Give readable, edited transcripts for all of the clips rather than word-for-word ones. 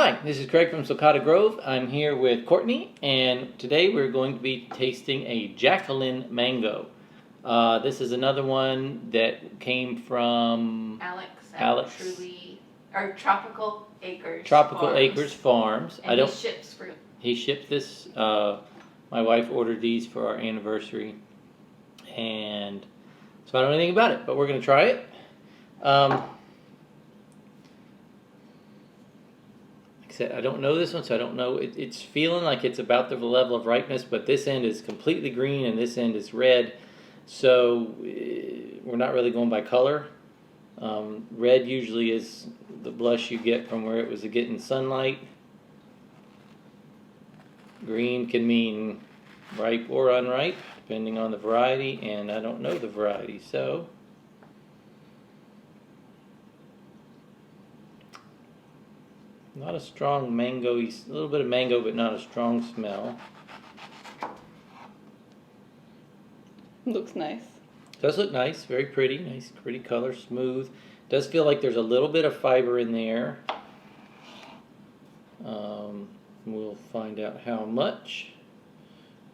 Hi, this is Craig from Sulcata Grove. I'm here with Courtney, and today we're going to be tasting a Jaqueline Mango. This is another one that came from Alex. Truly, or Tropical Acres. Acres Farms. And he ships fruit. He shipped this. My wife ordered these for our anniversary, and so I don't know anything about it, but we're going to try it. I don't know this one, so I don't know. It's feeling like it's about the level of ripeness, but this end is completely green and this end is red. So we're not really going by color. Red usually is the blush you get from where it was getting sunlight. Green can mean ripe or unripe, depending on the variety, and I don't know the variety, so... Not a strong mango, a little bit of mango, but not a strong smell. Looks nice. Does look nice, very pretty, nice, pretty color, smooth. Does feel like there's a little bit of fiber in there. We'll find out how much.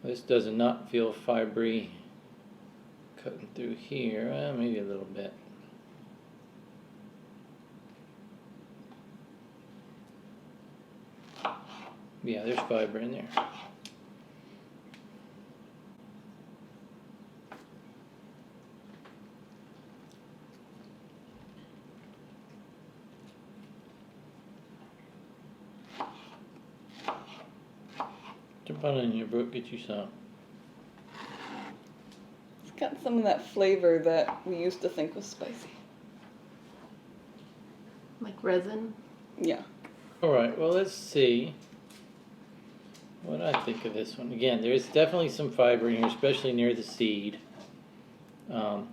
This does not feel fibery. Cutting through here, maybe a little bit. Yeah, there's fiber in there. Jump on in here, Brooke, get you some. It's got some of that flavor that we used to think was spicy. Like resin? Yeah. Alright, well, let's see what I think of this one. Again, there's definitely some fiber in here, especially near the seed. Do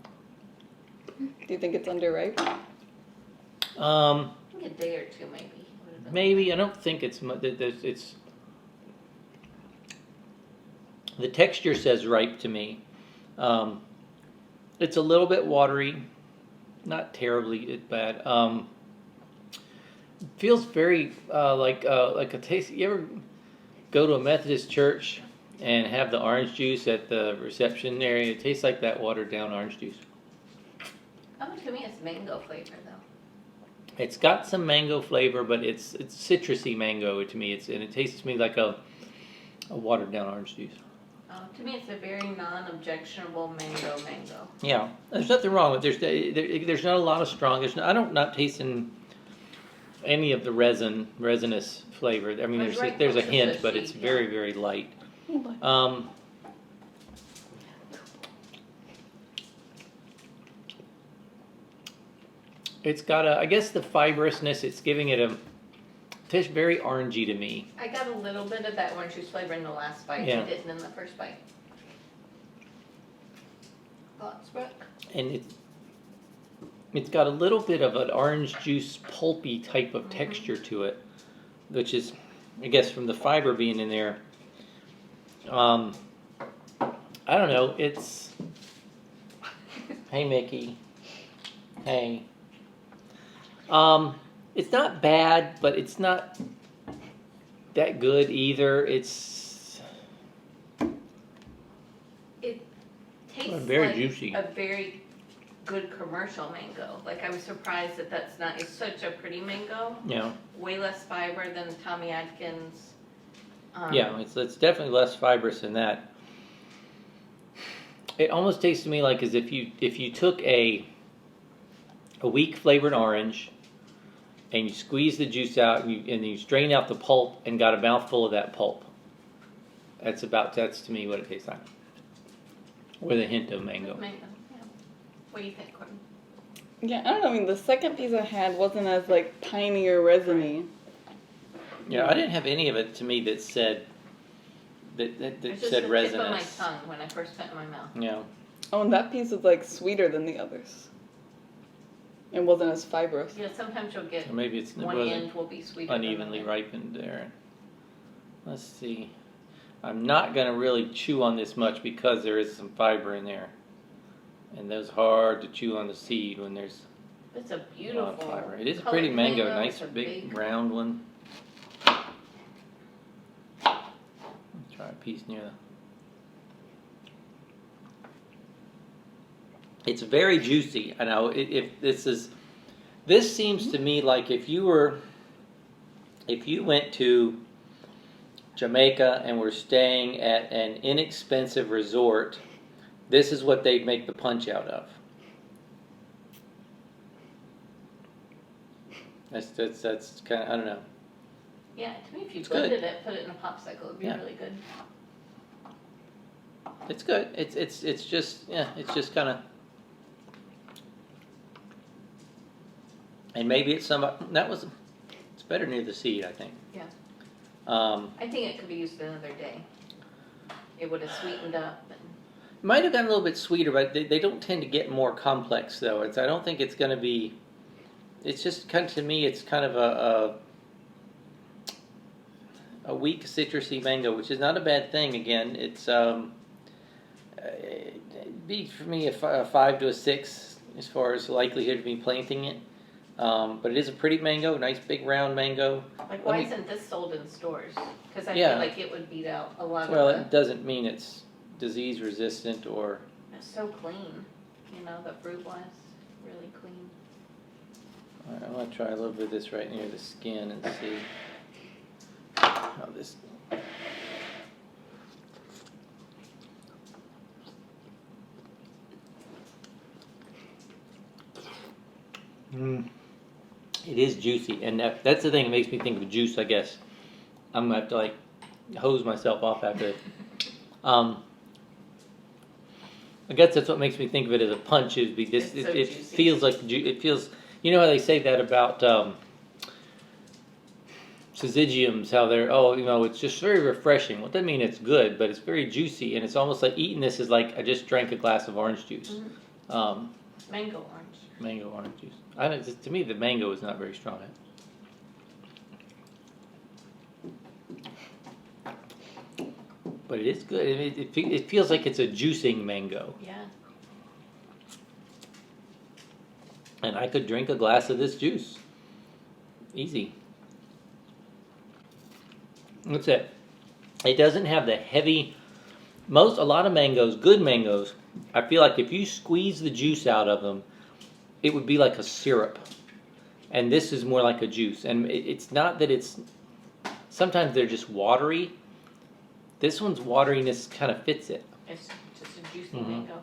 you think it's underripe? I think a day or two, maybe. Maybe. I don't think it's much. It's the texture says ripe to me. It's a little bit watery, not terribly bad. Feels very like a taste. You ever go to a Methodist church and have the orange juice at the reception area? It tastes like that watered down orange juice. To me, it's mango flavor though. It's got some mango flavor, but it's citrusy mango to me. And it tastes to me like a watered down orange juice. To me, it's a very non-objectionable mango. Yeah, there's nothing wrong with there's not a lot of strong. I'm not tasting any of the resinous flavor. I mean, there's a hint, but it's very, very light. It's got I guess the fibrousness, it's giving it tastes very orangey to me. I got a little bit of that orange juice flavor in the last bite. Yeah. I didn't in the first bite. Thoughts, Brooke? And it's got a little bit of an orange juice pulpy type of texture to it, which is, I guess, from the fiber being in there. I don't know. It's hey Mickey, hey. It's not bad, but it's not that good either. It tastes very juicy. A very good commercial mango. Like, I was surprised that that's not. It's such a pretty mango. Yeah. Way less fiber than Tommy Atkins. Yeah, it's definitely less fibrous than that. It almost tastes to me like as if you took a weak flavored orange and you squeeze the juice out and you strain out the pulp and got a mouthful of that pulp. That's to me what it tastes like. With a hint of mango. Mango, yeah. What do you think, Courtney? Yeah, I don't know. I mean, the second piece I had wasn't as like piney or resiny. Yeah, I didn't have any of it to me that said said resinous. It's just the tip of my tongue when I first put it in my mouth. Yeah. Oh, and that piece was like sweeter than the others. It wasn't as fibrous. Yeah, sometimes you'll get maybe one end will be sweeter. Unevenly ripened there. Let's see. I'm not going to really chew on this much because there is some fiber in there. And those hard to chew on the seed when there's It's a beautiful fiber. It is a pretty mango, nice big round one. Try a piece near the. It's very juicy. I know if this seems to me like if you went to Jamaica and were staying at an inexpensive resort, this is what they'd make the punch out of. That's kind of, I don't know. Yeah, to me, if you It's blended good. it, put it in a popsicle, it'd be Yeah. really good. It's good. It's just kind of. And maybe it's it's better near the seed, I think. Yeah. I I think it could be used another day. It would have sweetened up. And might have gotten a little bit sweeter, but they don't tend to get more complex though. I don't think it's going to be. It's just kind of, to me, it's kind of a weak citrusy mango, which is not a bad thing. Again, it's it'd be for me a 5 to a 6 as far as likelihood of me planting it. But it is a pretty mango, nice big round mango. like, why isn't this sold in stores? Because I Yeah. feel like it would beat out a lot Well, of it doesn't mean it's disease resistant or. it's so clean. You know, the fruit was really clean. All right, I'm gonna try a little bit of this right near the skin and see how this. It is juicy, and that's the thing that makes me think of juice. I guess I'm gonna have to like hose myself off after it. I guess that's what makes me think of it as a punch. Is because It's so it juicy. feels like it feels. You know how they say that about syzygiums? How they're it's just very refreshing. Well, that doesn't mean it's good, but it's very juicy, and it's almost like eating this is like I just drank a glass of orange juice. Mango orange. Mango orange juice. I don't. To me, the mango is not very strong. But it is good. It feels like it's a juicing mango. Yeah. And I could drink a glass of this juice. Easy. That's it. It doesn't have the heavy. A lot of mangoes, good mangoes, I feel like if you squeeze the juice out of them, it would be like a syrup. And this is more like a juice. And it's not that it's. Sometimes they're just watery. This one's wateriness kind of fits it. It's just a juicy mango.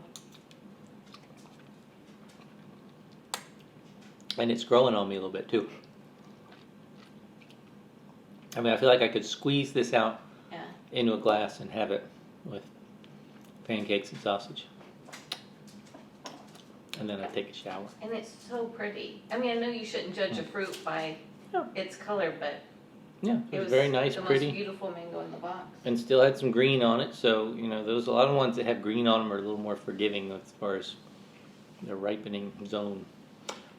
And it's growing on me a little bit too. I mean, I feel like I could squeeze this out into a glass and have it with pancakes and sausage. And then I take a shower. And it's so pretty. I mean, I know you shouldn't judge a fruit by its color, but Yeah, it was very nice, the pretty. most beautiful mango in the box. And still had some green on it, so those a lot of ones that have green on them are a little more forgiving as far as the ripening zone.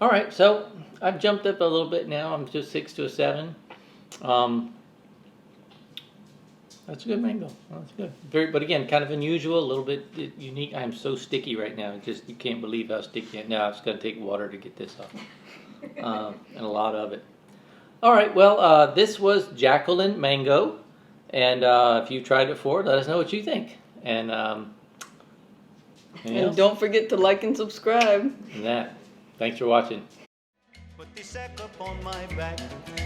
All right, so I've jumped up a little bit now. I'm just 6 to a 7. That's a good mango. That's good. But again, kind of unusual, a little bit unique. I'm so sticky right now. Just you can't believe how sticky. Now it's going to take water to get this off, and a lot of it. All right. Well, this was Jaqueline Mango, and if you tried it before, let us know what you think. And And don't forget to like and subscribe. Thanks for watching. Put the sack up on my back.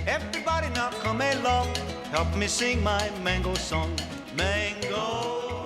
Everybody now come along. Help me sing my mango song. Mango.